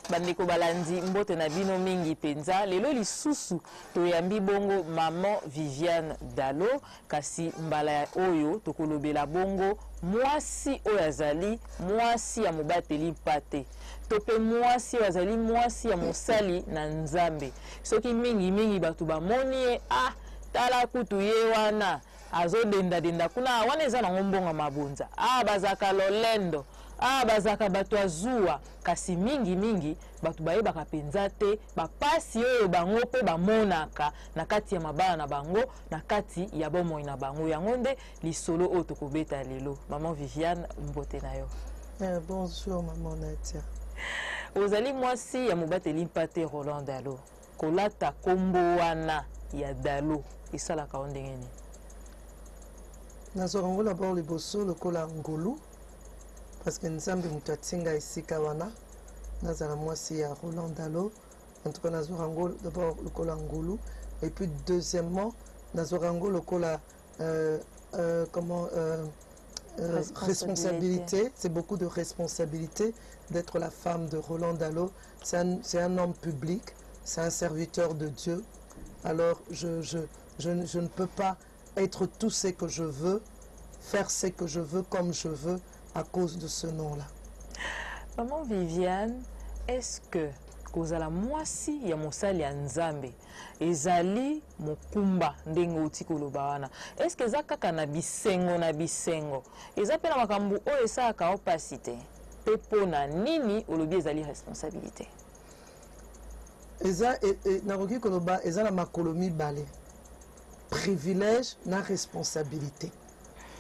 Bandeko balandi mbote na bino mingi penza lelo lisusu toyambi bongo maman Viviane Dalo kasi mbala oyo tokolobela bongo mwasi oyo azali mwasi ya mobateli mpate tope mwasi oyo azali mwasi ya mosali na Nzambe soki mingi bato bamoni ye tala kutu ye wana azodenda kuna wana eza nango mbongo mabunza bazaka lolendo bazaka bato azuwa kasi mingi bato bayebaka penza te bapasi oyo bango mpe bamonaka na kati ya mabala na bango na kati ya bomoi na bango yango nde lisolo oyo tokobeta lelo. Maman Viviane, mbote na yo. Bonjour maman Nadia. Ozali mwasi ya mobateli mpate Roland Dalo kolata kombo wana ya Dalo esalaka o ndenge nini? Nazorango d'abord liboso lokola ngolu parce que Nzambe mutu atinga esika wana nazala mwasi ya Roland Dalo. En tout cas nazorango d'abord lokola ngolu et puis deuxièmement nazorango lokola responsabilité. C'est beaucoup de responsabilité d'être la femme de Roland Dalo. C'est un homme public, c'est un serviteur de Dieu. Alors je ne peux pas être tout ce que je veux, faire ce que je veux comme je veux à cause de ce nom-là. Maman Viviane, est-ce que kozala mwasi ya mosali ya Nzambe ezali mokumba ndenge oti koloba wana? Est-ce que eza kaka na bisengo eza pe na makambo oyo esalaka opasi te pe pona nini olobi ezali responsabilité? Eza nakoki koloba eza na makolo mibale, privilège na responsabilité.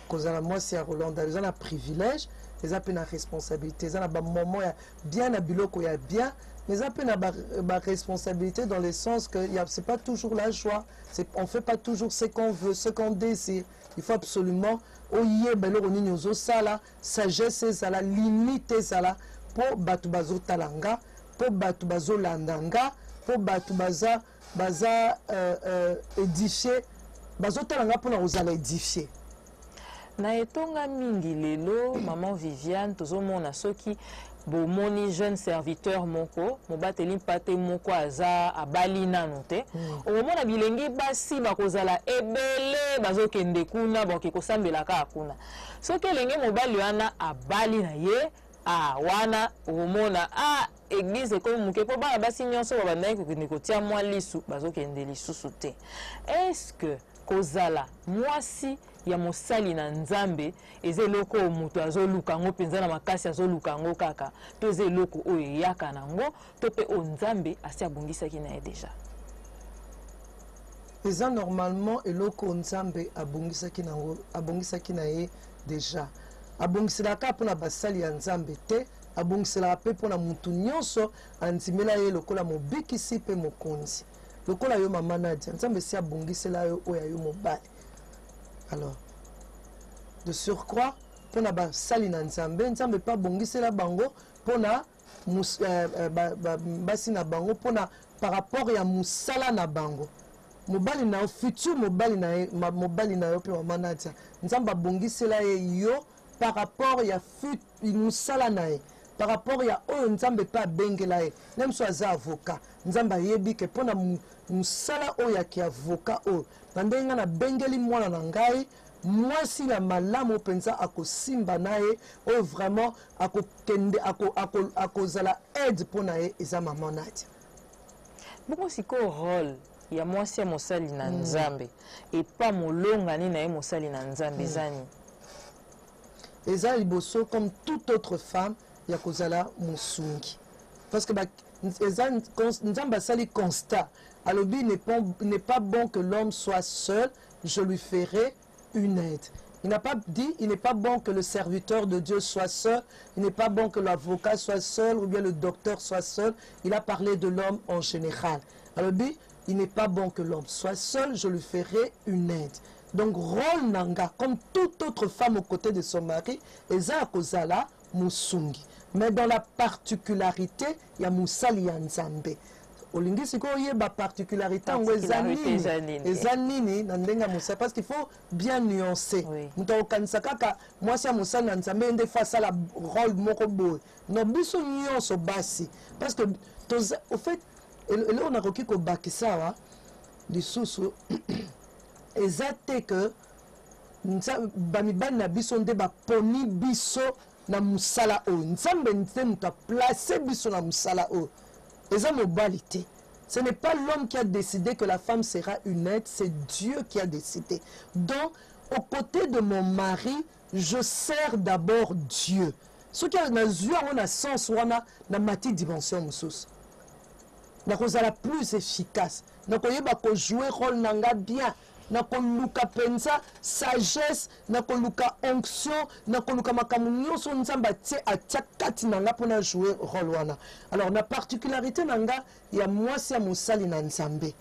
Kozala mwasi ya Roland Dalo eza na privilège, eza pe na responsabilité, eza na ba moment ya bien na biloko ya bien, mais eza pe na ba responsabilité dans le sens que c'est pas toujours la joie, on fait pas toujours ce qu'on veut, ce qu'on désire. Il faut absolument oyeba eloko nini ozosala, sagesse ezala, limite ezala po bato bazotalanga, po bato bazolandanga, po bato baza édifié, bazotalanga mpona kozala édifié. Na etonga mingi lelo maman Viviane tozomona soki bomoni jeune serviteur moko mobateli mpate moko aza abali nano te omona bilengi basi bakozala ebele bazokende kuna boke kosambelaka kuna soki elenge mobali wana abali na ye wana omona église ekomi moke mpo bana basi nyonso babandaki kokende kotia mwa lisu bazokende lisusu te. Est-ce que kozala mwasi ya mosali na Nzambe eze loko mutu azoluka ngo penza na makasi azoluka ngo kaka to eze loko oyo yaka nango to pe o Nzambe asi abungisaki na ye deja? Eza normalement eloko Nzambe abungisaki na ye deja. Abungiselaka mpona basali ya Nzambe te, abungiselaka pe mpona mutu nyonso andimela ye lokola mobikisi pe mokonzi. Lokola yo mama Nadia, Nzambe si abungisela yo oya yo mobali. Alors, de surcroît, pour na basali na Nzambe, Nzambe pas bongisela bango pour na basi na bango pour na par rapport ya musala na bango. Mobali na futur mobali na yo pe mama Nadia. Nzambe bongisela yo par rapport ya musala na ye. Par rapport ya oyo Nzambe pas bengela ye. Même so aza avocat, Nzambe yebi ke pour na musala oyo ki avocat oyo. Nandenga na bengeli mwana na ngai mwasi na malamu penza akosimba naye o vraiment akokende akozala aide pona ye eza mama Nadia. Boko siko rôle ya mwasi ya mosali na Nzambe et pas molonga ni na ye mosali na Nzambe zani. Eza liboso comme toute autre femme ya kozala musungi. Parce que Nzambe sali constat. Alors, il n'est pas bon que l'homme soit seul, je lui ferai une aide. Il n'a pas dit, il n'est pas bon que le serviteur de Dieu soit seul, il n'est pas bon que l'avocat soit seul ou bien le docteur soit seul. Il a parlé de l'homme en général. Alors, il n'est pas bon que l'homme soit seul, je lui ferai une aide. Donc, rôle nanga, comme toute autre femme aux côtés de son mari, eza kozala musungi. Mais dans la particularité, il y a Moussali Nzambe. olingi sikoyo oyeba particularité yango eza nini na ndenge ya mosala, parce qu'il faut bien nuancer. Moto akokanisa kaka mwasi ya mosali na nzambe nde fo asala rôle moko boye. Non, biso nyonso basi, parce que au fait eloko nakoki kobakisa awa lisusu eza te ke bamibali na biso nde baponi biso na mosala oyo. Nzambe nde moto aplace biso na mosala oyo. Eza mobali te. Ce n'est pas l'homme qui a décidé que la femme sera une aide, c'est Dieu qui a décidé. Donc, aux côtés de mon mari, je sers d'abord Dieu. Ce qui a un sens, na mati dimension mosusu. Na kozala plus efficace. Na koyeba ko jouer rôle nanga bien. Na koluka penza sagesse, na koluka onction, na koluka makambo nyonso nzamba tie atia kati nanga pona jouer rôle wana. Alors na particularité nanga ya mwasi ya mosali na nzambe.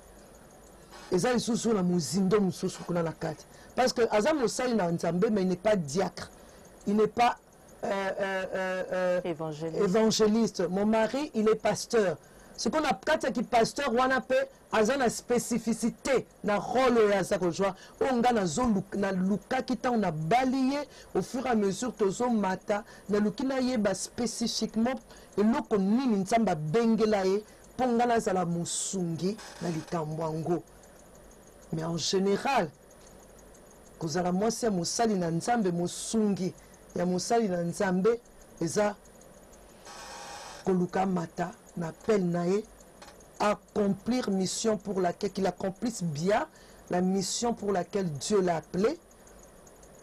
Eza lisusu na muzindo mususu kuna na kati. Parce que aza mosali na nzambe, mais il n'est pas diacre. Il n'est pas évangéliste. Mon mari, il est pasteur. Ce qu'on a quand qui pasteur wana pe azana spécificité na rôle ya sa kojwa onga na luka kita on a balayé au fur et à mesure tozo mata na lukina yeba spécifiquement eloko nini nzamba bengela ye ponga na zala musungi na likambo. Mais en général kozala mwasi ya mosali na nzambe musungi ya mosali na nzambe eza koluka mata n'appelle nae accomplir mission pour laquelle qu'il accomplisse bien la mission pour laquelle Dieu l'a appelé.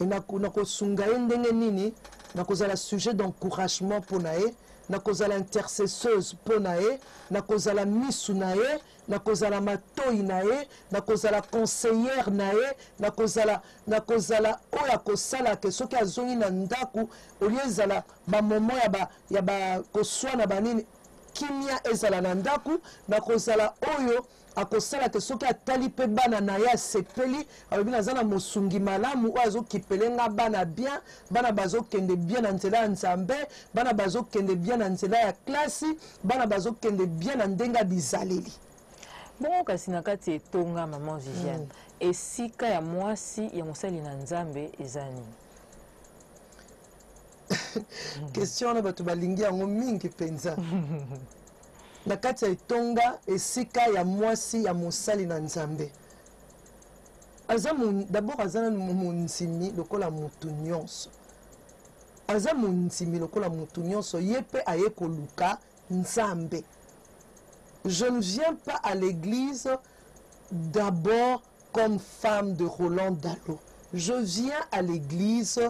Et nako sungaye ndenge nini nako la sujet d'encouragement pour nae nako la intercesseuse pour nae nako la misu nae nako la matoi nae nako la conseillère nae nako la oya kosala ke soki azongi na ndaku oliezala ba moment ya ba koswana banini kimia ezala na ndaku na kozala oyo akosala te soki atali pe bana na ya sepeli alobi naza na mosungi malamu oyo azokipelenga bana bien bana bazokende bien na nzela ya nzambe bana bazokende bien na nzela ya klasi bana bazokende bien na ndenge ya bizaleli. Bongo kasi na kati etonga maman Viviane esika ya mwasi ya mosali na nzambe eza nini? Question na bato balingi yango mingi penza. Na kati ya etonga esika ya mwasi ya mosali na nzambe. D'abord aza monzimi lokola mutu nyonso. Aza monzimi lokola mutu nyonso yepe aye koluka nzambe. Je ne viens pas à l'église d'abord comme femme de Roland Dalo. Je viens à l'église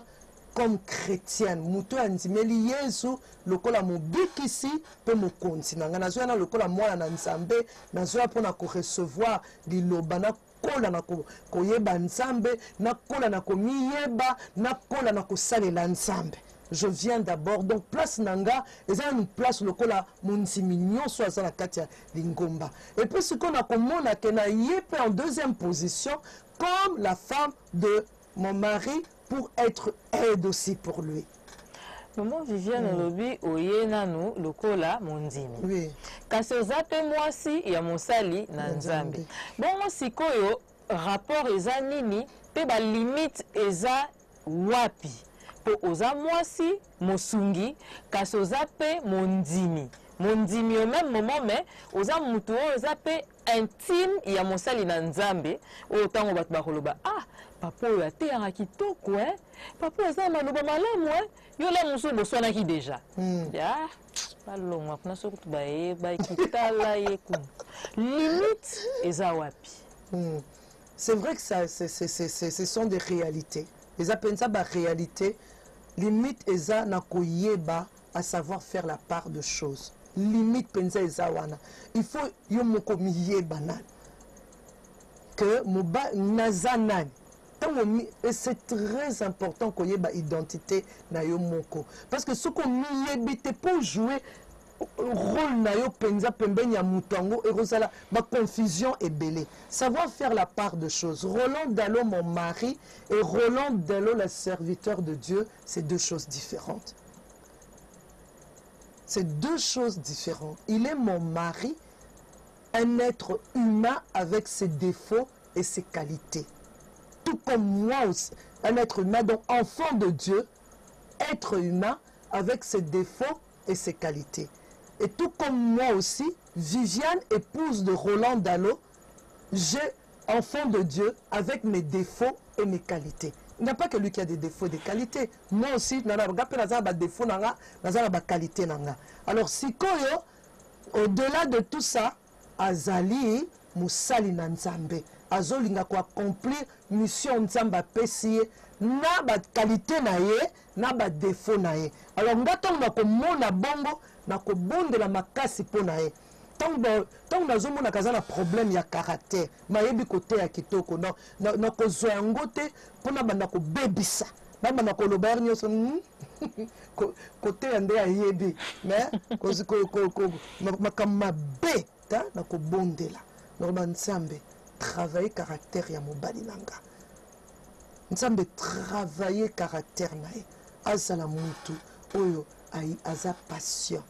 comme chrétienne. Muto andimeli Yesu lokola mobikisi pe mokonzi nanga nazoya na lokola mwana na nzambe nazoya pona ko recevoir liloba na kola na koyeba nzambe na kola na komiyeba na kola na kosalela nzambe. Je viens d'abord, donc place nanga, et ça une place lokola munzimi nyonso aza na kati ya lingomba. Et puis ce qu'on a komona kena yepe en deuxième position comme la femme de mon mari pour être aide aussi pour lui. Maman Viviane lobi oyena no lokola munzimi. Oui. Kasi ozape mwasi ya mosali na nzambe. Bon sikoyo rapport eza nini pe ba limite eza wapi? Po oza mwasi mosungi kasi oza pe mondimi au même moment mais oza mutu oza pe intime ya mosali na nzambe oyo tango bato bakoloba ah papa oyo ateyaka kitoko papa oza maloba malamu yo la mosu boswanaki déjà ya balongwa kuna soki tu bayeba kitala ye kuna limite eza wapi? C'est vrai que ça, ce sont des réalités. Les apenza ba réalité limite eza na koyeba à savoir faire la part de choses. Limite penza eza wana. Il faut yo moko miyeba nan. Que moba nazanan. Et c'est très important koyeba identité na yo moko. Parce que ce qu'on miyebite pour jouer rôle na yo penza pembeni ya mutango et rosala ma confusion est belée. Savoir faire la part de choses. Roland Dalo mon mari et Roland Dalo la serviteur de Dieu, c'est deux choses différentes. C'est deux choses différentes. Il est mon mari un être humain avec ses défauts et ses qualités. Tout comme moi aussi, un être humain, donc enfant de Dieu, être humain avec ses défauts et ses qualités. Et tout comme moi aussi, Viviane, épouse de Roland Dallot, j'ai enfant de Dieu avec mes défauts et mes qualités. Il n'y a pas que lui qui a des défauts et des qualités. Moi aussi, je n'ai pas de défauts, je n'ai pas de qualités. Alors, si au-delà de tout ça, Azali, Moussali Nanzambe, Azolinga ko accomplir mission Nzamba Pessie, na ba qualité na ye, na ba défaut na ye. Alors, ngato ngako mona bongo, na ko bonde la makasi po na ye. Tant que nous avons un problème de caractère, mayebi côté ya kitoko non na ko zoyango te pona banda ko bebisa na banda ko lobarnyo so côté ande ya yebi mais ko makama be ta na ko bondela normal nsambe travailler caractère ya mobali nanga nsambe travailler caractère nae azala muntu oyo ai aza patient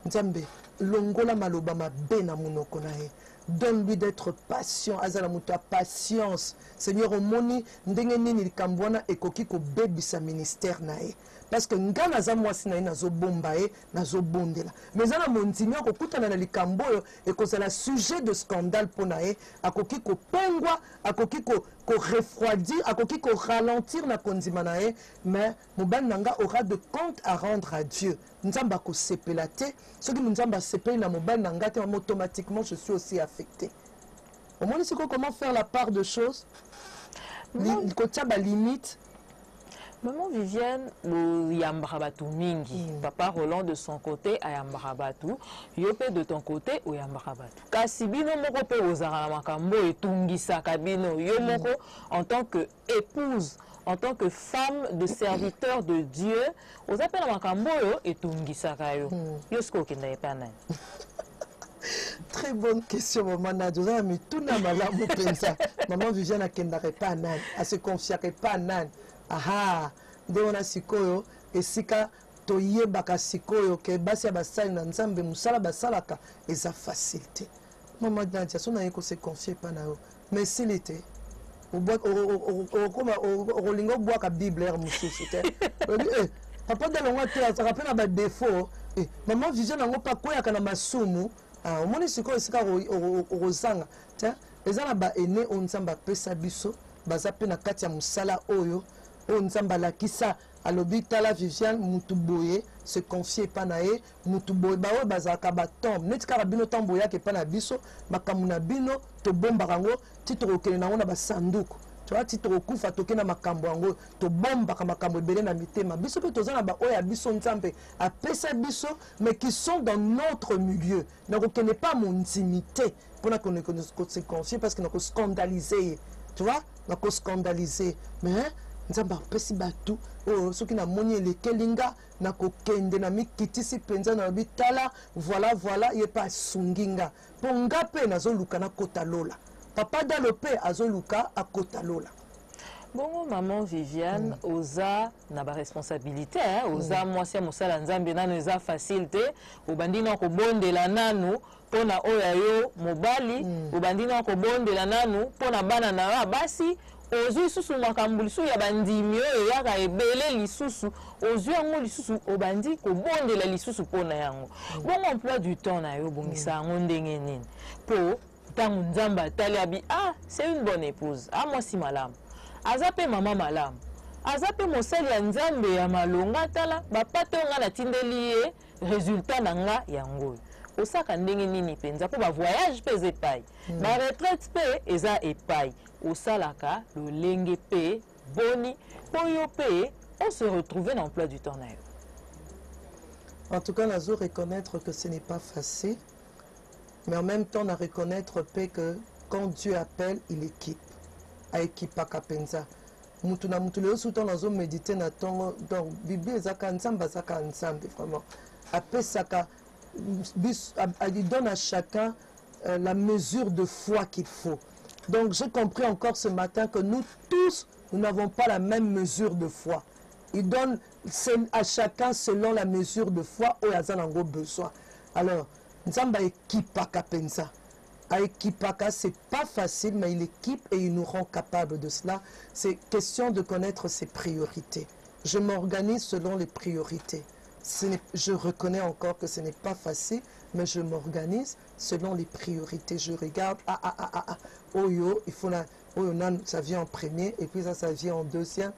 nsambe longola maloba mabe na munoko na ye donne-lui d'être patient azala mutu patience Seigneur omoni ndenge nini likambo wana ekoki kobebisa ministère na ye parce que nga naza mwasi na ye nazobomba ye nazobondela mais eza na mondimi akokutana na likambo oyo ekozala sujet de scandale mpo na ye akoki kopengwa akoki korefroidir akoki koralentir na kondima na ye mais mobali na nga aura de compte à rendre à Dieu nzambe akosepela te soki nzambe asepeli na mobali na nga te automatiquement je suis aussi affecté au moins c'est comment faire la part de choses kotia ba limite. Maman Viviane, le yambarabatu mingi. Papa Roland de son côté a yambarabatu. Yope de ton côté o yambarabatu. Kasibino moko pe ozara makambo etungisa kabino. Yomoko en tant que épouse, en tant que femme de serviteur de Dieu, aux appels makambo etungisa kayo. Yosko kenda epana. Très bonne question, maman Nadia. Mais tout n'a malamu pensa. Maman Viviane akendare pas nan, a se confiere pas nan. Aha, nde wana sikoyo esika toyebaka sikoyo ke basi ya basali na nzambe musala basalaka eza facilité. Maman Nadia, so na yeko se confier pa na yo. Mais s'il était olingo bwaka Bible er mususu te. Papa dalonga te azaka pe na ba défaut. Maman Viviane ngo pa koyaka na masumu. Au moins sikoyo esika ozanga. Tiens, ezala ba ene onzamba pesa biso, baza pe na kati ya musala oyo. Nzamba lakisa alobi tala Viviane mutuboye se confier pa na ye mutuboye bawe bazaka batombe neti kaka bino tombo yake pa na biso makambo na bino to bomba rango titoro kene nango na basanduku tu vois titoro kufa toke na makambo yango to bomba ka makambo ebele na mitema biso pe tozana ba oya biso nzambe apesa biso mais qui sont dans notre milieu ne reconnaît pas mon intimité pour qu'on se confier parce que nous scandaliser tu vois nous scandaliser mais nzamba pesi batu o soki na moni elekelinga na kokende na mikitisi penza na bitala voilà ye pa sunginga ponga pe nazoluka na kota lola papa dalope azoluka akota lola. Bongo maman Viviane oza na ba responsabilité oza mwasi ya mosala nzambe nano eza facilité obandi na kobondela nanu pona oya yo mobali obandi na kobondela nanu pona bana na basi ozui susu makambo lisusu ya bandimi oyo yaka ebele lisusu ozui yango lisusu obandi kobondela lisusu mpona yango bongo emploi du temps na yo bongisa yango ndenge nini mpo ntango nzambe atali abi c'est une bonne épouse mwasi malamu aza pe mama malamu aza pe mosali ya nzambe ya malonga tala bapate oyo nga natindeli ye résultat na nga yango osaka ndenge nini mpenza mpo bavoyage mpe eza epai baretraite mpe eza epai osalaka lolenge pe boni po yo pe on se retrouver dans l'emploi du temps na yo. En tout cas, nazo reconnaître que ce n'est pas facile, mais en même temps, on a reconnaître que quand Dieu appelle, il équipe. A équipe à Kapenza. Mutu na mutu leo soutan nazo méditer na tongo donc Bible ezaka nzamba zaka nzambe vraiment. Après saka il donne à chacun la mesure de foi qu'il faut. Donc j'ai compris encore ce matin que nous tous, nous n'avons pas la même mesure de foi. Il donne à chacun selon la mesure de foi où il y a besoin. Alors, nous sommes équipe à Kapenza. à Ekipaka, c'est pas facile, mais il équipe et il nous rend capable de cela. C'est question de connaître ses priorités. Je m'organise selon les priorités. Je reconnais encore que ce n'est pas facile, mais je m'organise selon les priorités. Je regarde, Oyo, il faut la... Oyo, ça vient en premier, et puis ça vient en deuxième.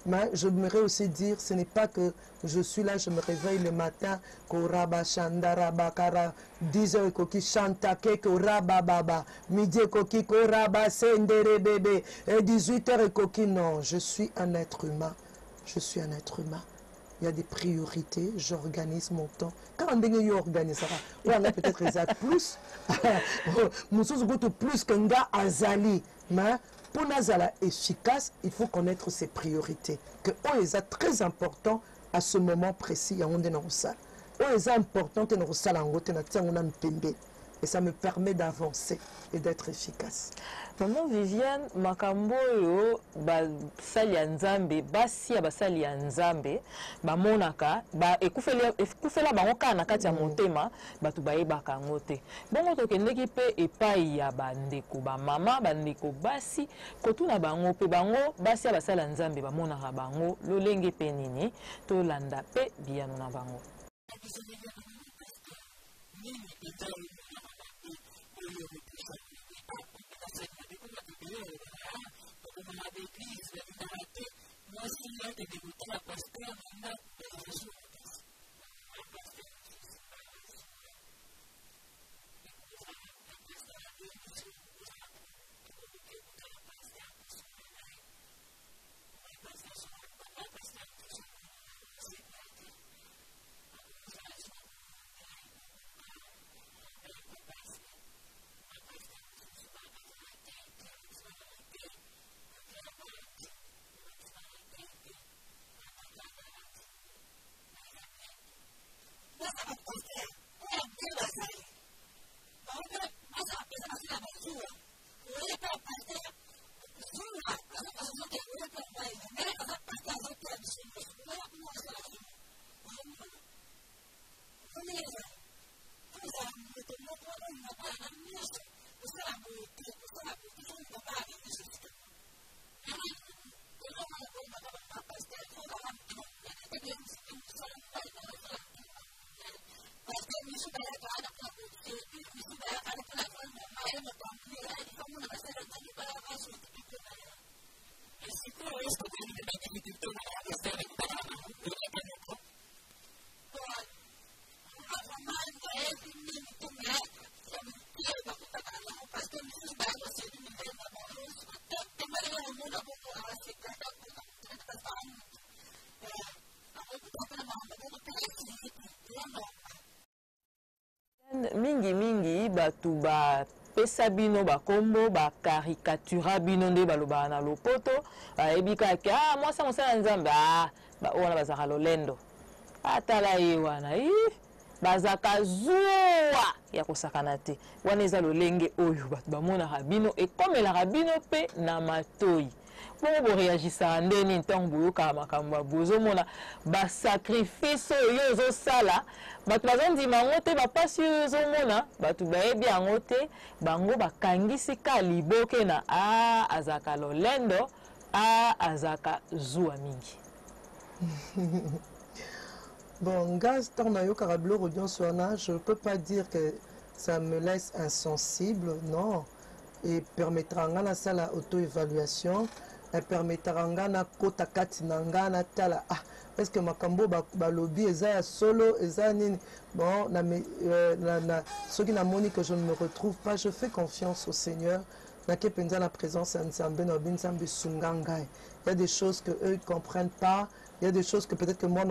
Mais je voudrais aussi dire, ce n'est pas que je suis là, je me réveille le matin, Koraba Shandara Bakara, 10h Koki Shantake, Koraba Baba, midi Koki Koraba Sendere Bébé, et 18h Koki. Non, je suis un être humain. Je suis un être humain. Il y a des priorités, j'organise mon temps. Quand on organise ça, on a peut-être plus, plus qu'un gars azali. Mais pour Nazala efficace, il faut connaître ses priorités. Que on est très important à ce moment précis. On est important que nous sommes. Et ça me permet d'avancer et d'être efficace. Maman Viviane, makambo yo basali ya nzambe, basi ya basali ya nzambe, bamonaka, ekufela bango kaka na kati ya motema, batu bayebaka yango te. Bongo tokendeki pe epai ya bandeko, bamama, bandeko basi, kotuna bango pe bango, basi ya basali ya nzambe, bamonaka bango, lolenge pe nini, tolanda pe biyano na bango. Mingi batu ba pesa bino ba kombo ba caricatura bino nde baloba na lopoto ebika ke mwasa mosala nzambe ba wana bazaka lolendo atala ye wana bazaka zuwa ya kosakana te wana eza lolenge oyo batu bamonaka bino ekomelaka bino pe na matoi. Bongo boreagisa ndeni ntango boyoka makambo ya bozomona basacrifice oyo ezosala bato bazondima yango te bapasi oyo ezomona bato bayebi yango te bango bakangisi ka liboke na azaka lolendo azaka zuwa mingi. Bon, gaz tant nayokaka biloko nyonso wana, je ne peux pas dire que ça me laisse insensible, non. Et permettra ngana sala auto-évaluation, et permettra ngana kota kati na ngana tala est-ce que makambo balobi eza ya solo eza nini bon ceux qui n'ont que je ne me retrouve pas, je fais confiance au Seigneur. Il y a des choses que eux ne comprennent pas, il y a des choses que peut-être que moi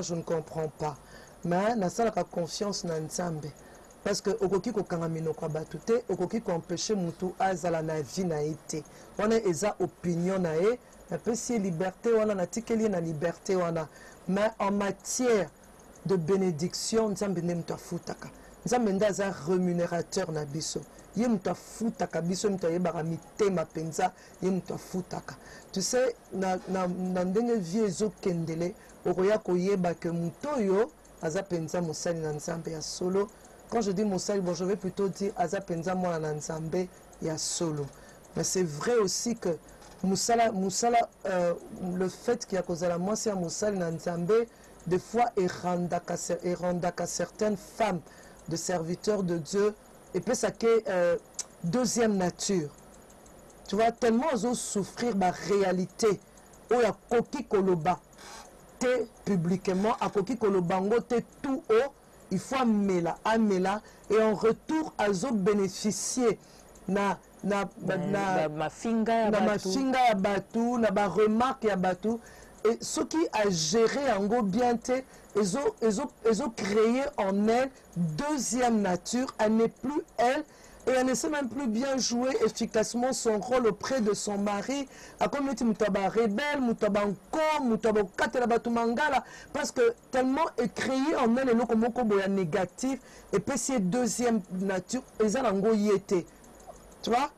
je ne comprends pas, mais na sala ka confiance na Nzambe. Parce que okoki kokanga minoko batu te, okoki empêcher mutu azala na vie na ite. Wana eza opinion na e, na pesi liberté wana na tikeli na liberté wana. Mais en matière de bénédiction, Nzambe ne mta futaka. Nzambe ndaza rémunérateur na biso. Ye mta futaka biso mta yebaka mitema penza, ye mta futaka. Tu sais na ndenge vie ezo kendele, okoya koyeba ke mutoyo aza penza mosali na Nzambe ya solo. quand je dis Moussali, bon, je vais plutôt dire Aza Penza Mwana Nzambe ya solo. Mais c'est vrai aussi que Moussala, le fait qu'il y a causé la moi, c'est Moussali Nzambe, des fois, et rendaka certaines femmes de serviteurs de Dieu, et puis ça qui deuxième nature. Tu vois, tellement ils ont souffrir de la réalité. Où il y a Koki Koloba, te publiquement, à Koki Kolobango, te tout haut, il faut amela, et en retour, ils ont bénéficié na mafinga ya batu, na ba remarque ya batu, et ceux qui a géré en go bien te, ils ont créé en elle deuxième nature, elle n'est plus elle, et elle ne sait même plus bien jouer efficacement son rôle auprès de son mari. Comme dit Moutaba rebelle, Moutaba encore, Moutaba katela batumangala, parce que tellement est créé en elle et le komokoboya négatif, et puis c'est deuxième nature, ils ont en yété. Tu vois?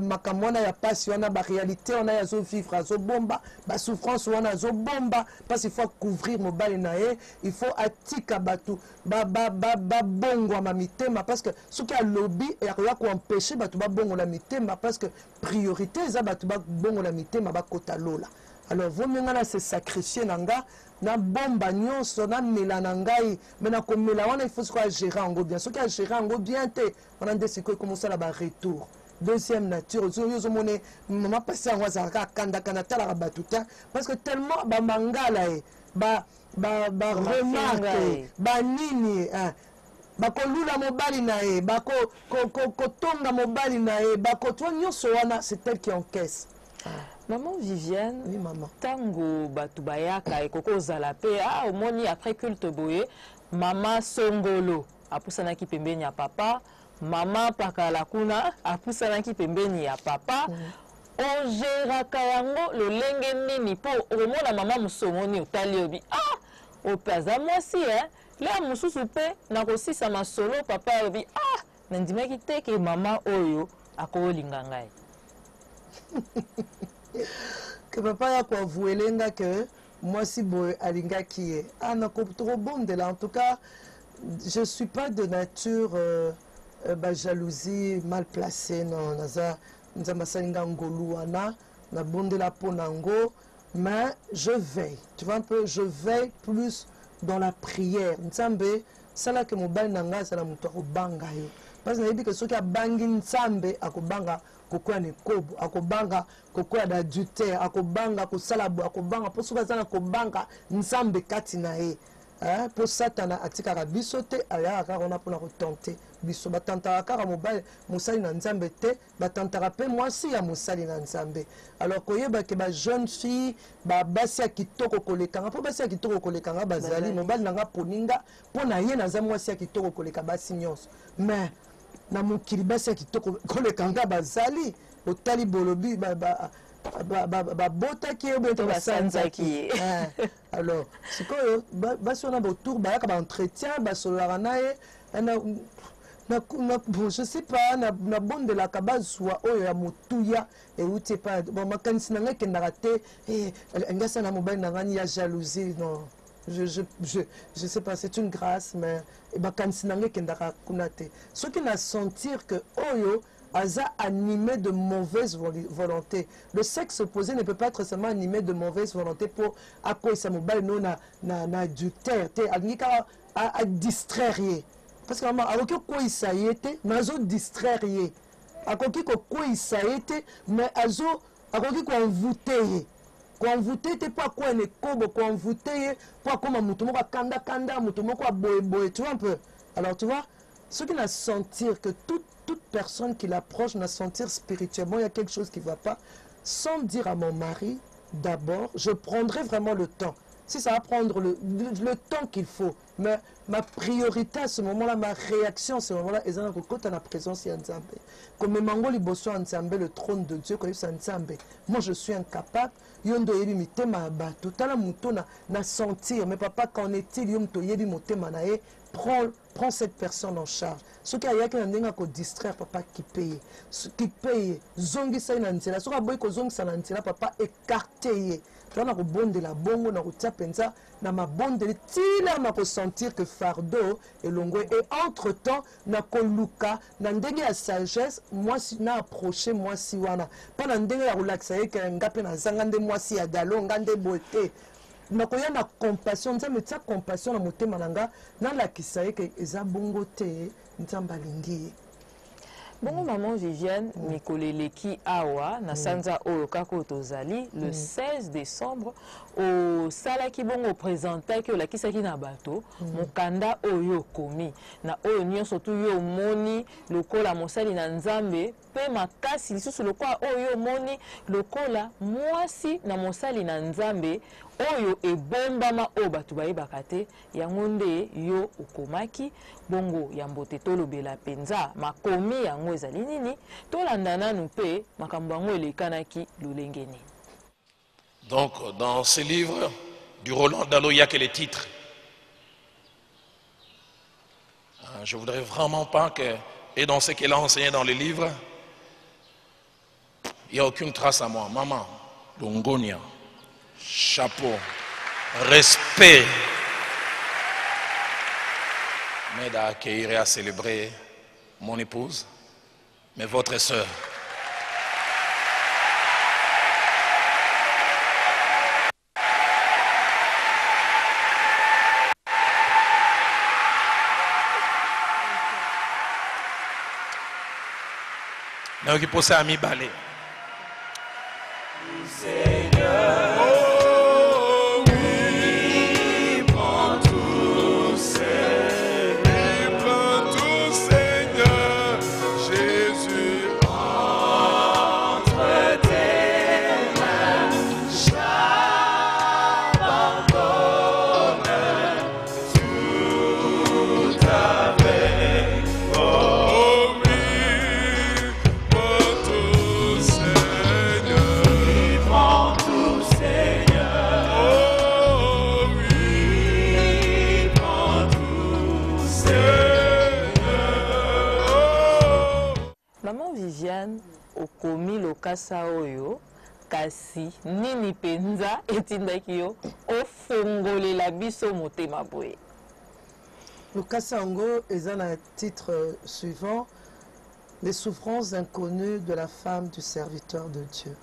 Makamwana ya pasi wana ba réalité on a ya zo vivre azo bomba ba souffrance wana zo bomba parce qu'il faut couvrir mobile nae il faut atika batu ba bongo ma mitema parce que ce qui a lobby et ya ko empêcher batu ba bongo la mitema parce que priorité za batu ba bongo la mitema ba kota lola. Alors vous mengana se sacrifier nanga na bomba nyonso na mela na ngai mais na komela wana il faut se gérer en go bien ce qui a géré en go bien te on a décidé que commencer là ba retour deuxième nature zo mone mama passer en wazaka kanda tala batuta parce que tellement ba mangala ba remarque ba nini ba kolula mobali na e ba ko tonga mobali na e ba ko to nyonso wana c'est elle qui encaisse. Maman Viviane, oui, maman. Tango Batubayaka et Koko Zalape, au moni après culte boye, maman Songolo, apusana ki pembeni ya papa, maman Pakalakuna, apusana ki pembeni ya papa, on gère kayango, le lenge nini, po, au moins la maman Musomoni, au taliobi, au paza moi si, là, Moussou pe, na kosi sa ma solo, papa, obi, nandima ki te ke maman Oyo, ako lingangai. Que papa ya kwa vuelenga que moi si boy alinga qui est trop bon de là en tout cas je suis pas de nature jalousie mal placée non naza nzamba salinga ngoluana na bonde la ponango mais je veille tu vois un peu je veille plus dans la prière nzambe sala que mobile nanga sala muto obanga yo parce que nayebi que soki abangi nzambe akobanga kokoya nekobo akobanga kokoya d'adultère akobanga kosalabo akobanga po soki aza na kobanga nzambe kati na ye po satana atikaka biso te ayaka kaka wana mpona kotente biso batantaka kaka mobali mosali na nzambe te batantaka mpe mwasi ya mosali na nzambe alors koyebake bajeune fille basi ya kitoko kolekanga mpo basi ya kitoko kolekanga bazali mobali nanga poninga mpo na ye naza mwasi ya kitoko koleka basi nyonso mais na mokili basi ya kitoko kolekanga bazali otali bolobi babotaki ye boye te basanzaki alors sikoyo basi wana botour bayaka baentretien basololaka na ye je sais pas na bondelaka bazwa oyo ya motuya euti epa bon makanisi na ngai ekendaka te ngasa na mobali na ngani ya jalousie non je sais pas c'est une grâce mais makanisi na ngai ekendaka kuna te soki na sentir que oyo aza animé de mauvaise volonté. Le sexe opposé ne peut pas être seulement animé de mauvaise volonté pour akoisa mobile non na adultère te alingika a distraire ye parce que maman akoki koisa ye te nazo distraire ye akoki koisa ye te mais akoki koenvoûter ye koenvoûter te po akoya nekobo koenvoûter ye po akoma mutu moko akanda mutu moko aboyeboye tu vois un peu alors tu vois ce qui n'a sentir que toute personne qui l'approche n'a sentir spirituellement il y a quelque chose qui ne va pas sans dire à mon mari d'abord je prendrai vraiment le temps si ça va prendre le temps qu'il faut mais ma priorité à ce moment-là ma réaction à ce moment-là est dans la présence de Nzambe comme mango liboso Nzambe le trône de Dieu comme Nzambe moi je suis incapable yondo yebi mitema bato tala muto na sentir mais papa qu'en est-il yondo yebi motema na ye prends cette personne en charge ce qui a yaki na ndenga ko distraire papa qui paye zongi sa na nzela soka boy ko zongi sa na nzela papa écarter to na kobondela bongo na kotia penza na mabondeli tina na sentir que fardeau elongwe et entre temps na koluka na ndenge ya sagesse moi si na approcher moi si wana pa na ndenge ya kolakisa ye ke ngape na zanga nde moi si ya dalo ngande beauté nakoya na compassion nzambe tia compassion na motema nanga na lakisa ye ke eza bongo te nzambe alingi. Bongo maman Viviane mikoleleki awa na sanza oyo kako tozali le 16 décembre au salaki bongo présentaki olakisaki na bato mokanda oyo komi na oyo nyonso tu yo moni lokola mosali na nzambe pe makasi lisusu lokola oyo moni lokola mwasi na mosali na nzambe oyo ebombama oyo bato bayebaka te yango nde yo okomaki bongo ya mbote tolobela penza makomi yango ezali nini tolanda nanu mpe makambo yango elekanaki lolenge nini. Donc dans ce livre du Roland Dallot, il n'y a que les titres. Je voudrais vraiment pas que, et dans ce qu'elle a enseigné dans le livre, il n'y a aucune trace à moi. Maman, Longonia, chapeau, respect, m'aide à accueillir et à célébrer mon épouse, mais votre sœur. Donc il faut ça à mi balai. Okomi lokasa oyo kasi nini penza etindaki yo ofongolela biso motema boye. Lokasa yango eza na titre suivant: les souffrances inconnues de la femme du serviteur de Dieu.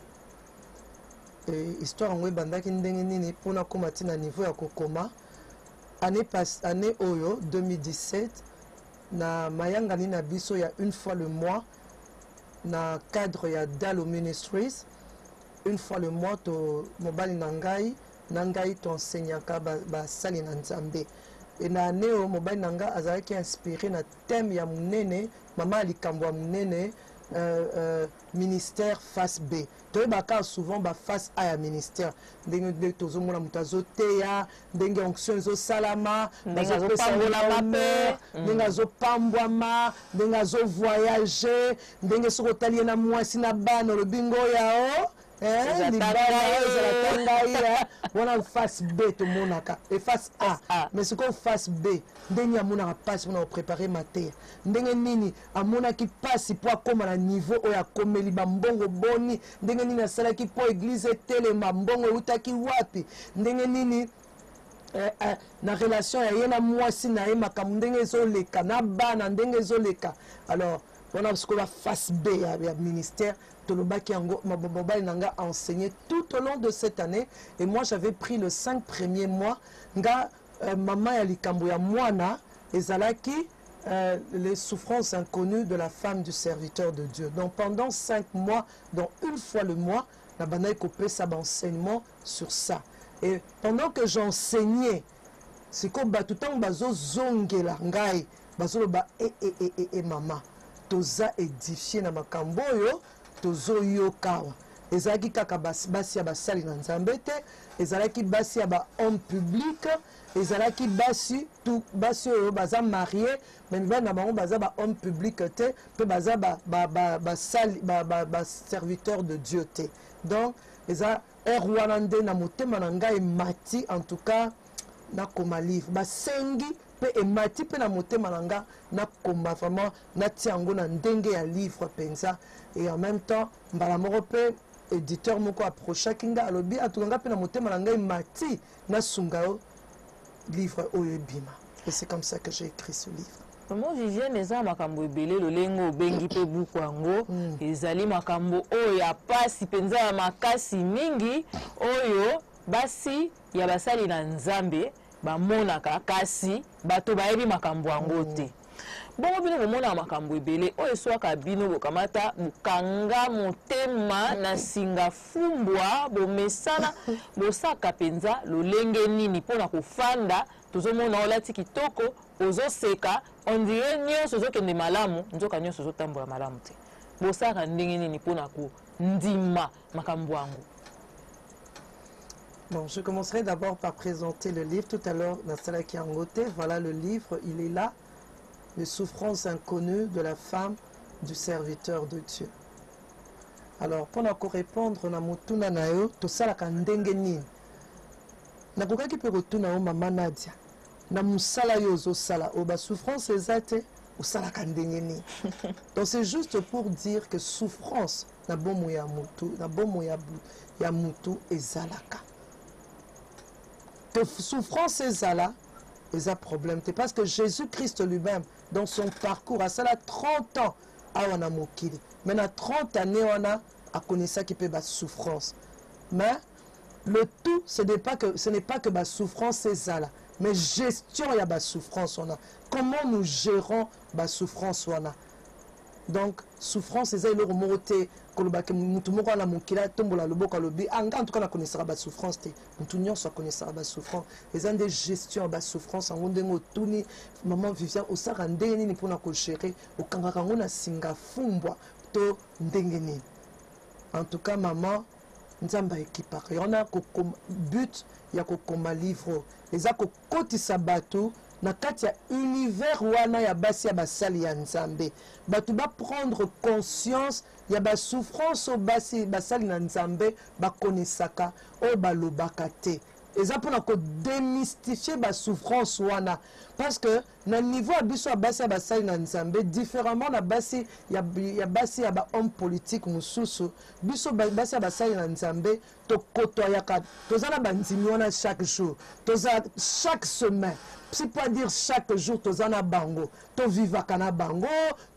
Et histoire yango ebandaki ndenge nini mpona koma ti na niveau ya kokoma année oyo 2017 na mayangani na biso ya une fois le mois na cadre ya Dalo Ministries. Une fois le mois to mobali nangai to enseignaka basali na nzambe. Et na neo mobali nanga azalaki inspiré na thème ya munene mama likambo ya munene ministère face B. Toyebaka souvent ba face A ya ministère ndenge tozomona mutu azoteya ndenge onction ezosalama ndenge azopambola mapere ndenge azopambwama ndenge azovoyage ndenge soki otali ye na mwasi na bana olobi ngo yao wana face B tomonaka et face A mais sikoyo face B ndenge amonaka mpasi mpona koprépare mateya ndenge nini amonaki mpasi mpo akóma na niveau oyo akomeli bambongo boni ndenge nini asalaki mpo église etelema mbongo eutaki wapi ndenge nini na relation ya ye na mwasi na ye makambo ndenge ezoleka na bana ndenge ezoleka. Alors wana sikoyo face B ya ministère Tolobaki yango mabobali nanga a enseigné tout au long de cette année. Et moi j'avais pris les 5 premiers mois nga maman ya likambo ya mwana ezalaki les souffrances inconnues de la femme du serviteur de Dieu. Donc pendant 5 mois, donc une fois le mois, la banaï copé ça enseignement sur ça. Et pendant que j'enseignais, c'est comme tout le temps bazo zongela ngai bazo ba mama toza édifié na makambo yo tozo yokawa ezalaki kaka basi ya basali na nzambe te ezalaki basi ya ba homme public ezalaki basi tout basi oyo baza marié mais mibali na bango baza ba homme public te pe baza ba serviteur de Dieu te. Donc eza wana nde na motema na ngai mati en tout cas na koma livre basengi pe emati pe na motema na nga na koma vraiment na tiango na ndenge ya livre penza. Et en même temps mbala moko pe éditeur moko approcha kinga alobi atukanga pe na motema na ngai mati na sungao livre oyo ebima. Et c'est comme ça que j'ai écrit ce livre. Maman Viviane eza makambo ebele lolengo obengi pe buku yango ezali makambo oyo ya pasi penza ya makasi mingi oyo basi ya basali na Nzambe bamonaka kasi bato bayebi makambo yango te. Bongo bino bomona makambo ebele oyo eswaka bino bokamata bokanga motema na singa fumbwa bomesana bosaka penza lolenge nini mpona kofanda tozomona olati kitoko ozoseka on dirait nyonso ozokende malamu nzoka nyonso ozotambola malamu te bosaka ndenge nini mpona kondima makambo yango. Bon, je commencerai d'abord par présenter le livre. Tout à l'heure, Nassala Kiangote, voilà le livre, il est là. Les souffrances inconnues de la femme du serviteur de Dieu. Alors, pour répondre na mutuna na yo, to sala ka ndenge nini. Na kokaki pe rotuna o mama Nadia. Na musala yo zo sala o ba souffrance ezate o sala ka ndenge nini. Donc c'est juste pour dire que souffrance na bomo ya mutu, na bomo ya mutu ezalaka. Que souffrance ezala eza problème te parce que Jésus-Christ lui-même dans son parcours à cela 30 ans awana mokili mais na 30 années wana a connaissait qui peut ba souffrance mais le tout ce n'est pas que ba souffrance ezala mais gestion ya ba souffrance wana comment nous gérons ba souffrance wana. Donc souffrance eza ile remonter koloba ke mutu moko na mokila tombola loboko lobi anga en tout cas na connaissera ba souffrance te mutu nyonso connaissera ba souffrance eza des gestion ba souffrance en ndengo tuni maman Viviane osaka ndenge nini pona ko gérer okanga kango na singa fumbwa to ndenge nini. En tout cas maman nzamba ekipaka yona ko but ya ko koma livre eza ko kotisa bato na kati ya univers wana ya basi ya basali ya Nzambe batu ba prendre conscience ya ba souffrance o basi basali na Nzambe ba konisaka o balobaka te eza pona ko démystifier ba souffrance wana parce que na niveau ya biso ya basi ya basali na Nzambe différemment na basi ya basi ya ba homme politique mususu biso basi ya basali na Nzambe to kotoyaka tozana bandimi wana chaque jour toza chaque semaine. C'est pas dire chaque jour tozana bango, to vivaka na bango,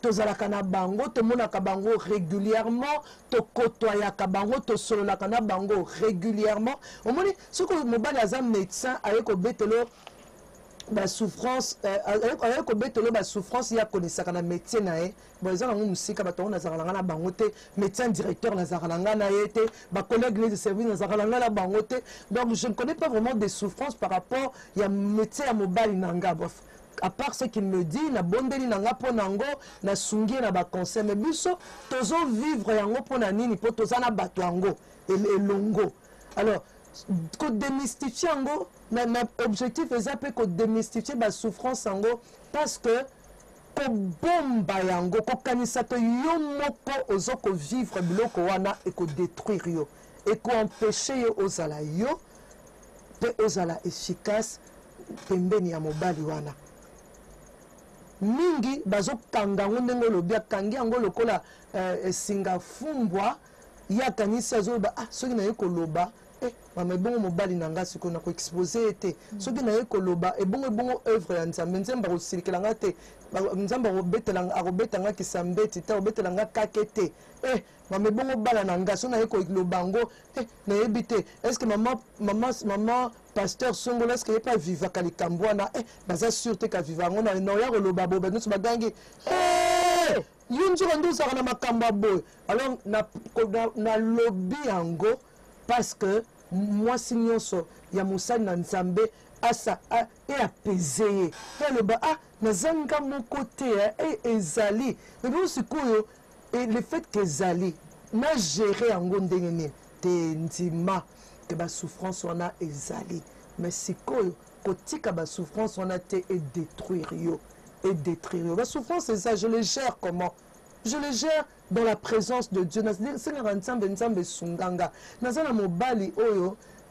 tozalaka na bango, to monaka bango régulièrement, to kotoyaka bango, to sololaka na bango régulièrement. Au moins, ce que mobali aza médecin ayeko betelo ba souffrance ayeko betelo ba souffrance ya connaissaka na métier na e. Bon ezana ngo musika bato na zakalanga na bango te, médecin directeur na zakalanga na yete, ba collègue de service na zakalanga na bango te. Donc je ne connais pas vraiment des souffrances par rapport ya métier ya mobali nanga bof. À part ce qu'il me dit, na bondeli nanga po nango, na sungi na ba conseil mais biso tozo vivre yango po na nini po tozana bato yango elongo. Alors ko démystifier yango na objectif ezapé ko démystifier ba souffrance yango parce que ko bomba yango ko kanisa to yo moko ozo ko vivre biloko wana et ko détruire yo et ko empêcher yo ozala yo pe ozala efficace pembeni ya mobali wana mingi bazo kanga ndenge lobi akangi yango lokola singa fumbwa ya kanisa zo ba soki na yeko loba mama ebongo mobali na nga siko na ko exposer ete soki na yeko loba ebongo œuvre ya Nzambe Nzambe ko silikelanga te Nzambe arobetanga kisambeti ta obetelanga kakete mama ebongo bala na nga so na yeko lobango na yebite est-ce que maman pasteur Songolo est-ce que pas viva kalikambo na baza sûreté ka viva ngo na ya ko loba boba nso bagangi yunji ndo saka na makamba boy alors na lobby yango parce que moi signonso ya musali na Nzambe asa et apaiser et le ba nazanga mon côté et ezali mais bon sikoyo et le fait que ezali na gérer yango ndenge te ndima que ba souffrance on a ezali mais sikoyo kotika ba souffrance on a te et détruire yo ba souffrance c'est ça je le gère comment je le gère dans la présence de Dieu.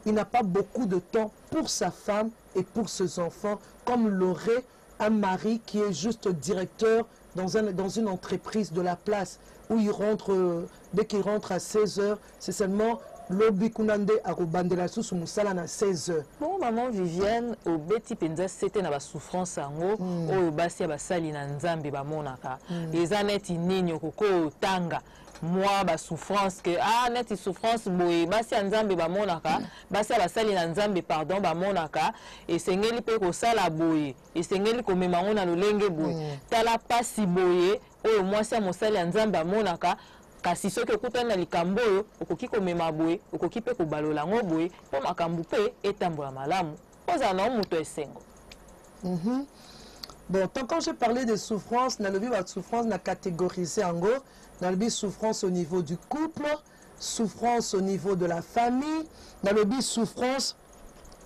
Il n'a pas beaucoup de temps pour sa femme et pour ses enfants, comme l'aurait un mari qui est juste directeur dans une entreprise de la place. où il rentre, dès qu'il rentre à 16h, c'est seulement lobi kunande akobandela susu musala na 16h. Bon, maman Viviane, au beti penza c'était na ba souffrance ango, oyo basi ya basali na nzambe bamonaka. Eza neti nini okoko tanga. Moi ba souffrance que neti souffrance boye basi ya nzambe bamonaka, basi ya basali na nzambe pardon bamonaka, esengeli pe ko sala boye, esengeli ko memango na lolenge boye. Tala pasi boye, oyo mwasi ya mosali ya nzambe bamonaka. Kasi soki okutana na likambo oyo okoki komema boye okoki pe kobalola ngo boye po makambo pe etambola malamu ozala na moto esengo. Bon, tant quand j'ai parlé de souffrance, na lobi ba souffrance na catégorisé en gros, na lobi souffrance au niveau du couple, souffrance au niveau de la famille, na lobi souffrance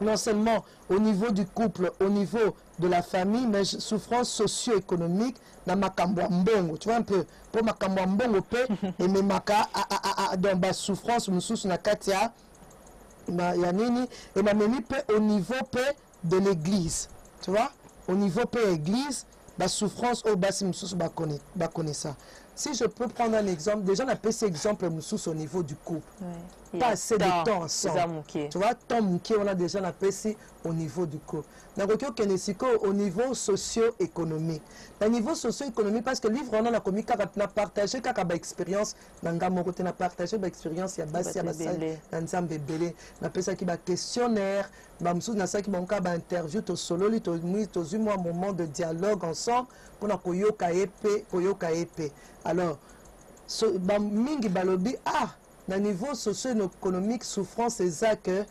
non seulement au niveau du couple, au niveau de la famille, mais souffrance socio-économique na makambo mbongo. Tu vois un peu, pour makambo mbongo pe et me maka dans ba souffrance mususu na katia ya nini et ma memi pe au niveau pe de l'église. Tu vois, au niveau pe église, ba souffrance au basi mususu ba connaît ça. Si je peux prendre un exemple, déjà on a pris cet exemple au niveau du couple. Pas assez de temps ensemble. Tu vois, temps mouké, on a déjà apprécié au niveau du couple. Au niveau socio-économique. Au niveau socio-économique, parce que le livre, on a commis, on a partagé quelques expériences. On a partagé des expériences, il y a Bassi, il y a des questionnaires, il y a des interviews, il y a un moment de dialogue ensemble pour que épée. Alors, mingi balobi na niveau socio-économique souffrance c'est ça que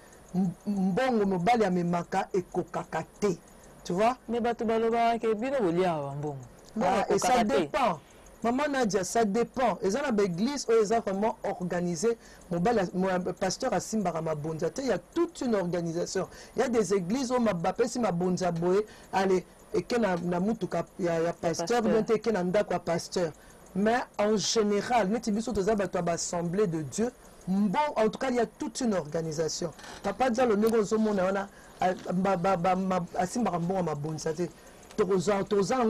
mbongo mobali amemaka ekokakate. Tu vois? Mais bato baloba ke bino bolia mbongo. Et ça dépend. Maman Nadia, ça dépend. Et ça na l'église où ils ont vraiment organisé mon pasteur à Simbara Mabonza. Il y a toute une organisation. Il y a des églises où mabapé si Mabonza boé allez et que na mutuka il y a pasteur bien que na ndako pasteur. Mais en général, nous assemblée de Dieu. Bon, en tout cas, il y a toute une organisation. Papa dit le négoce on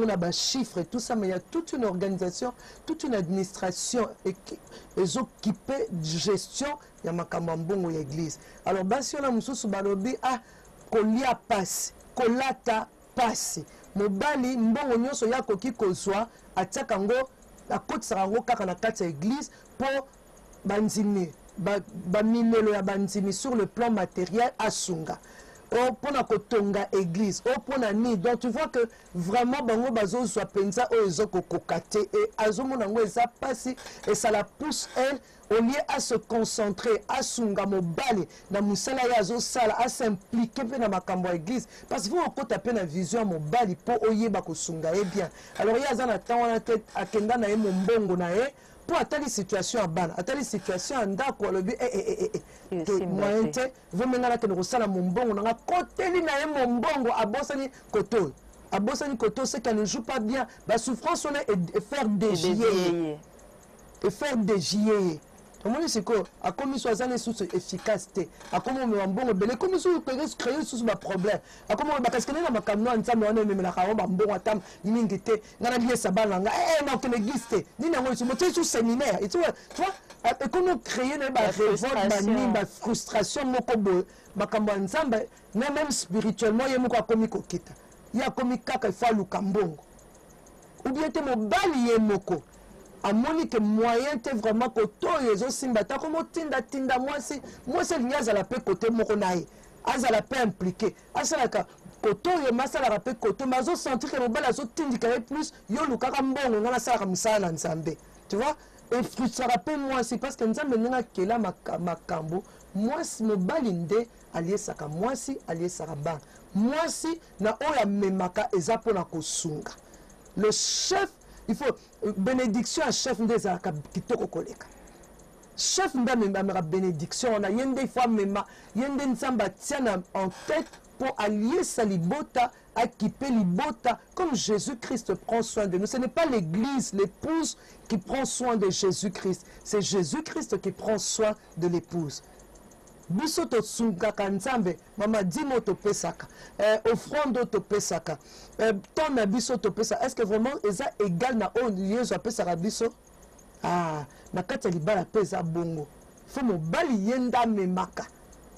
a chiffres et tout ça, mais il y a toute une organisation, toute une administration et occupée de gestion. Il y a Makamambongo l'église. Alors, si on a Moussou Balobi, kolia passe, kolata passe. Mobali, mbongo nyonso ya koki kozwa, atiakango. La côte sera encore na kati église pour banzimi minelo ya banzimi sur le plan matériel à Sunga pour na kotonga église pour na ni. Donc tu vois que vraiment bango bazo soit penza o ezoko kokate et azomona ngo eza pasi et ça la pousse elle au lieu à se concentrer à sunga mobali na musala ya zo sala à s'impliquer pe na makambo ya église parce que faut ko taper na vision mobali pour oyeba ko sunga et bien. Alors ya za na temps wana tête akenda na ye mbongo na ye pour atali situation à bana atali situation à ndako lobi moyen te vous menga que nous sala mbongo na koteli na ye mbongo abosani koto c'est qu'elle ne joue pas bien la souffrance on est faire dégier et faire dégier. Comment c'est que à comme soit sous efficacité à comment on bon belé comme sous créer sous ma problème à comment parce que na makamno nzambe on même la kawo ba mbongo atam mingite ngana lié sabalanga na que l'église ni na ngoli moté sous séminaire et tu vois et comment créer na ba révolte mani ba frustration moko bo makambo nzambe na même spirituellement yemo ko komi kokita ya komi kaka fa lukambongo ou bien te mobali yemoko amoni que moyen te vraiment koto yezo simbata comme tinda moi c'est liaza la pe côté moko nae azala pe impliqué asala ka koto yo masala la pe koto mazo sentir que mobala zo tindika plus yo lukaka mbongo ngana sala misala nzambe. Tu vois? Et frustration pe moi c'est parce que nzambe ninga kela makambo moi si mobali nde allié saka moi si allié saka ba moi si na oya memaka eza pona kosunga le chef. Il faut bénédiction à chef des kitoko koleka. Chef ndamemba bénédiction on a yende fois mema yende nzamba tiana en tête pour allier sa libota équiper libota comme Jésus-Christ prend soin de nous. Ce n'est pas l'église, l'épouse qui prend soin de Jésus-Christ, c'est Jésus-Christ qui prend soin de l'épouse. Biso to sungaka nzambe mama dimo to pesaka offrande to pesaka ton na biso to pesa est-ce que vraiment eza égal na on yezo pesaka biso ah na kati ya libala pe eza bongo fo mobali ye nda amemaka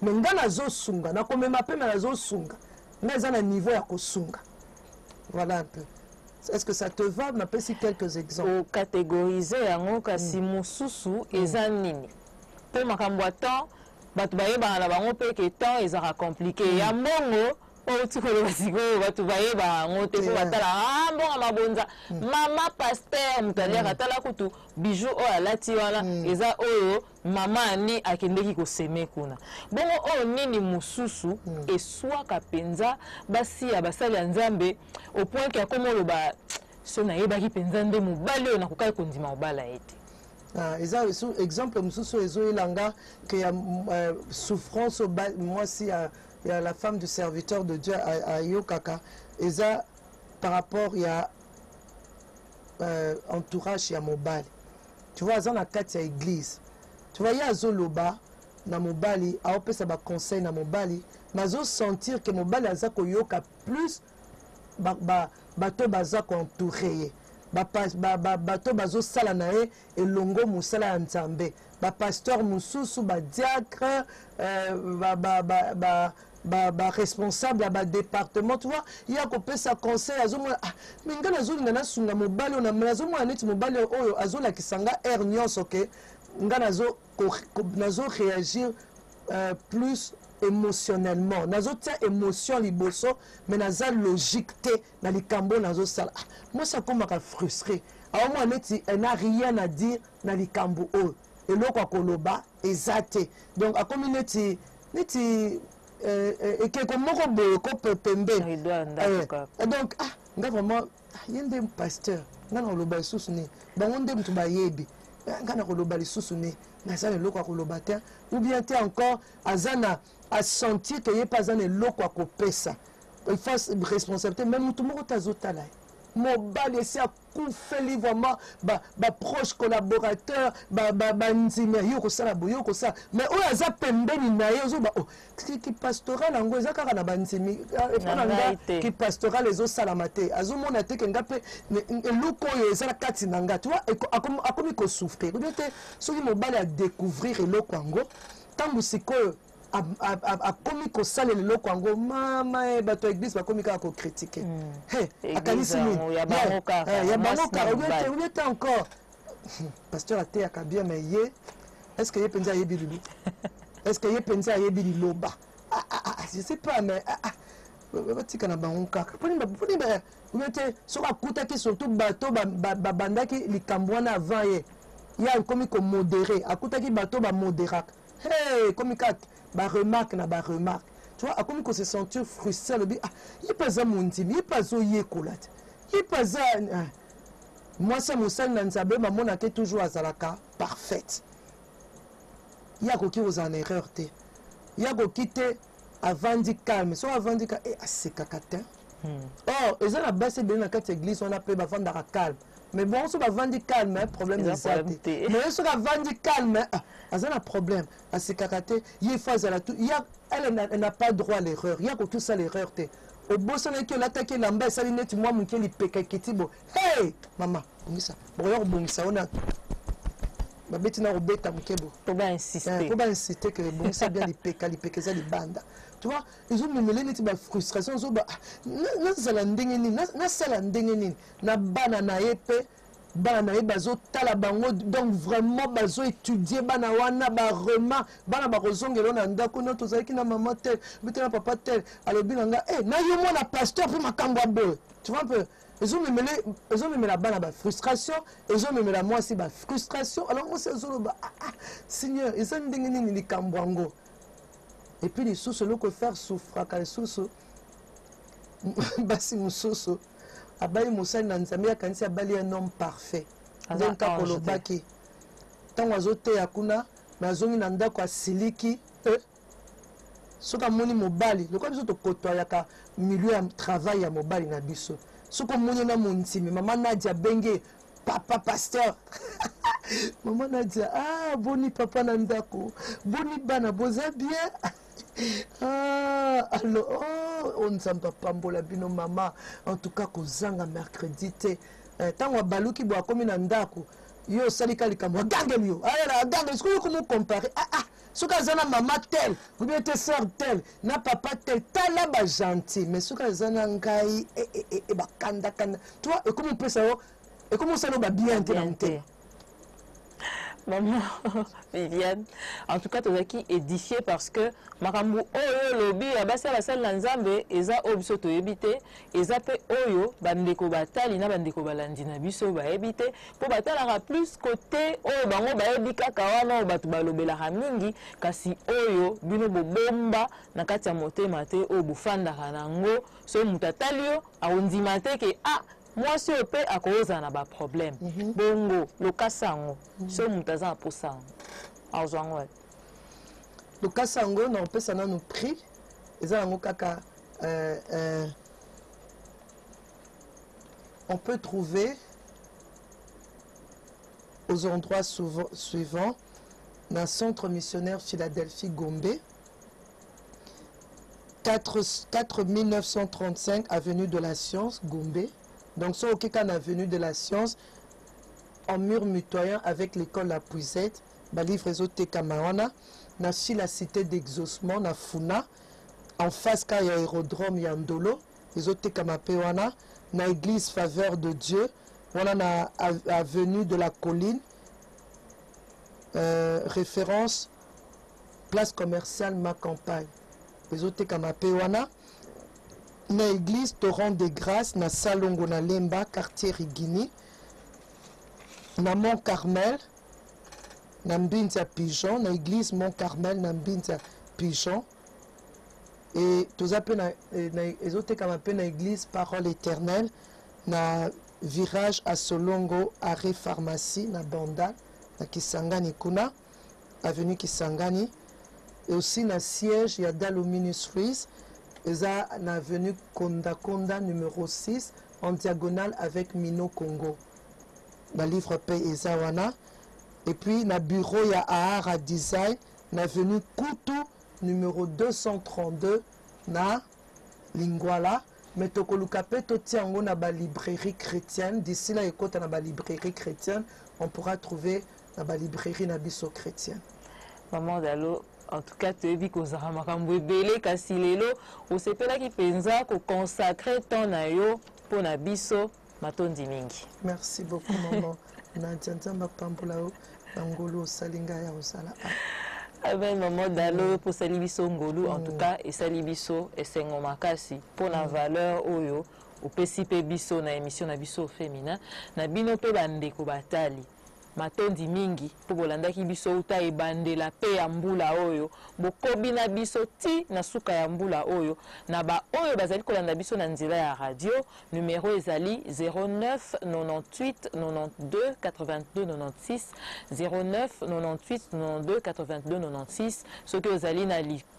me nga nazosunga nakomema mpe me nazosunga nga eza na niveau ya kosunga. Voilà un peu. Est-ce que ça te va? Napesi quelques exemples. Catégoriser yango kasi mosusu eza nini mpe makambo ya temps bato bayebaka na bango mpe ke temps ezaka compliqué ya mbongo outi koloba sikoyo bato bayebaka yango te po batala mbongo mabonza mama paster moto aliaka tala kutu bijou oyo alati wana eza oyo mama ani akendeki koseme kuna bongo oyo nini mosusu eswaka mpenza basi ya basali ya nzambe au point ke akoma oloba so nayebaki mpenza nde mobali oyo nakokaki kondima mobala ye te. Exemple mosusu ezoyelanga ke ya souffrance mwasi ya la femme du serviteur de Dieu ayokaka eza par rapport ya entourage ya mobali. Tu vois aza na kati ya église tu vois ye azoloba na mobali aopesa baconseil na mobali mais azosentir ke mobali aza koyoka plus bato baza koentoure ye bato bazosala na ye elongo mosala ya nzambe bapasteur mosusu badiacre responsable ya badépartement tu vois ye akopesa conseil azomona me nga nazolinga nasunga mobali oyo nazomona neti mobali oyo azolakisa nga aire nyonso ke nga nazoréagir plus émotionnellement nazotia émotion liboso mais naza logique te na likambo nazosala moi ça komaka frustré aomona neti elle n'a rien à dire na likambo oyo eloko akoloba eza te donc akomi neti ekeko moko boye ko pembeni donc nga vraiment ye nde pasteur nga na koloba lisusu ne bango nde moto bayebi nga na koloba lisusu ne naza na eloko akoloba te ou bien te encore aza na asentir ke ye mpe aza na eloko akopesa face responsabilité mais moto moko te azotala ye mobali esi akufeli vraiment baproche collaborateur banzima yo kosala boye yo kosala mais oyo aza pembeni na ye ozoba ki pastoral yango eza kaka na banzimi epona nga ki pastoral ezosalama te azomona te ke nga mpe eloko oyo eza na kati na nga tu vois akomi kosouffrir oyo te soki mobali adécouvrir eloko yango ntango sikoyo akomi kosalela eloko yango mama bato ya église bakomi kaka kokritike akanisi nini ya bango kaka oye te encore pasteur ateyaka bien mais ye est-ce que ye mpenza ayebi lulu est-ce que ye mpenza ayebi liloba je sais pas mais batika na bango kaka oye te soki akutaki surtout bato babandaki likambo wana avant ye ye akomi komodere akutaki bato bamoderaka komi kaka remarque na remarque tu vois akomi ko se sentir frustré le bi il pas mon intime il pas oyekola il pas moi ça mosali na nzambe mamona ke toujours azalaka parfaite ya koki aux en erreur te ya koki te avandi calme so avandi ka asekaka te or eza na base bien na kati église on appelle bavandaka calme mais bon so bavandi calme problème ezate mais so bavandi calme aza na problème asekaka te ye fois azala tout elle n'a pas droit à l'erreur ya koki osala l'erreur te obosanaki olataki elamba esali neti mwa moke lipeka ekiti bo hey mama bongisa bokoya kobongisa wana babeti na kobeta moke bo po bainsiste ke bongisa bien lipeka eza libanda tu vois ezomemele neti bafrustration ozoba nazala ndenge nini nasala ndenge nini na bana na ye mpe bana na ye bazotala bango donc vraiment bazoétudie bana wana baremarque bana bakozongela na ndako no tozalaki na mama tel bete na papa tel alobi na nga na yo mwana pasteur mpe makambo ya boye tu vois mpe ezomemela bana bafrustration ezomemela mwasi bafrustration alors mwasi azoloba seigneur eza ndenge nini likambo yango et puis lisusu eloko faire souffraka lisusu basi mosusu abali mosali na nzambe akanisi abali un homme parfait donc akolobaki ntango azoteya kuna me azongi na ndako asiliki soki amoni mobali lokola biso tokotoyaka milieu ya travail ya mobali na biso soki omoni na montimi mama nadia abenge papa pasteur mama nadia boni papa na ndako boni bana boza bien alors nzambe apambola bino mama en tout cas kozanga mercredi te ntango abaluki bo akomi na ndako yo salika likambo agange yo ala agange est-ce que comment comparer soki aza na mama tel ou bien te sœur tel na papa tel tala ba gentil mais soki aza na ngai e bakanda kanda tu vois et comment on peut savoir et comment ça ba bien te na mte Maman Viviane, en tout cas, tu as édifié parce que Makambu Oyo Lobi, Abassa la salle Lanzambe, Eza Obiso to ebite, Eza pe Oyo, Bandeko Batali, na Bandeko Balandina Biso ba ebite, pour Batalara plus côté Oyo Bango ba ebika kawana, Batu Balobela Hamingi, kasi Oyo, Bino Bomba, Nakati Mote Mate, Obufanda Hanango, So Mutatalio, Aundimate ke moi si on peut à cause d'un problème bongo le kasango so mutaza pour ça le kasango on peut ça nous prix et ça kaka on peut trouver aux endroits suivants dans le centre missionnaire Philadelphie Gombe 4935 avenue de la Science Gombe. Donc, ça, au Kikan avenue de la Science, en mur mitoyen avec l'école La Puisette, bah, livre Ezote Kamawana, na si la cité d'exaucement, na Funa, en face, quand il y a aérodrome, Yandolo, Ezote Kamapewana, na église Faveur de Dieu, voilà, na avenue de la Colline, référence, place commerciale, ma campagne, Ezote Kamapewana, na église Torrent de Grâce na Salongo na Lemba quartier Rigini na Mont Carmel na Mbinza Pigeon na église Mont Carmel na Mbinza Pigeon et tous appels na ezote kama pe na église Parole Éternelle na virage à Solongo arrêt pharmacie na Banda na Kisangani kuna avenue Kisangani et aussi na siège ya Dalo Ministries Eza na avenue Konda Konda numéro 6 en diagonale avec Mino Congo. Na livre Pay Eza wana. Et puis na bureau ya Ahara Design na avenue Kutu numéro 232 na Lingwala. Mais tokoluka pe totiango na ba librairie chrétienne. D'ici là ekota na ba librairie chrétienne, on pourra trouver na ba librairie na biso chrétienne. Maman Dalo, en tout cas, tu as vu que tu as belé Kassilelo, ou c'est pas là qui pensa qu'on consacre ton ayo pour Nabiso, Matondi Mingi. Merci beaucoup, maman. Nadjanzamba Pambulao, Angolo, Salinga ya Osala. Ben, maman Dalo, pour Salibiso Ngolu, en tout cas, et Salibiso, et Sengomakasi, pour la valeur Oyo, au PCP Biso, na émission Nabiso féminin, Nabino pe bandeko batali. Matondi mingi po bolandaki biso uta ebandela pe ya mbula oyo bokobi na biso ti na suka ya mbula oyo na ba oyo bazali kolanda biso na nzela ya radio numéro ezali 09 98 92 82 96 09 98 92 82 96 soki ozali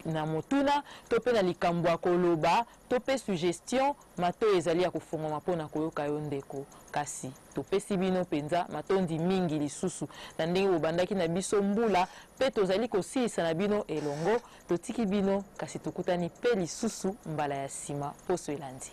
na motuna to pe na likambo ya koloba to pe suggestion mato ezali ya kofungama mpona koyoka yo ndeko kasi topesi bino penza matondi mingi lisusu na ndenge bobandaki na biso mbula pe tozali kosilisa na bino elongo totiki bino kasi tokutani pe lisusu mbala ya nsima poso elandi.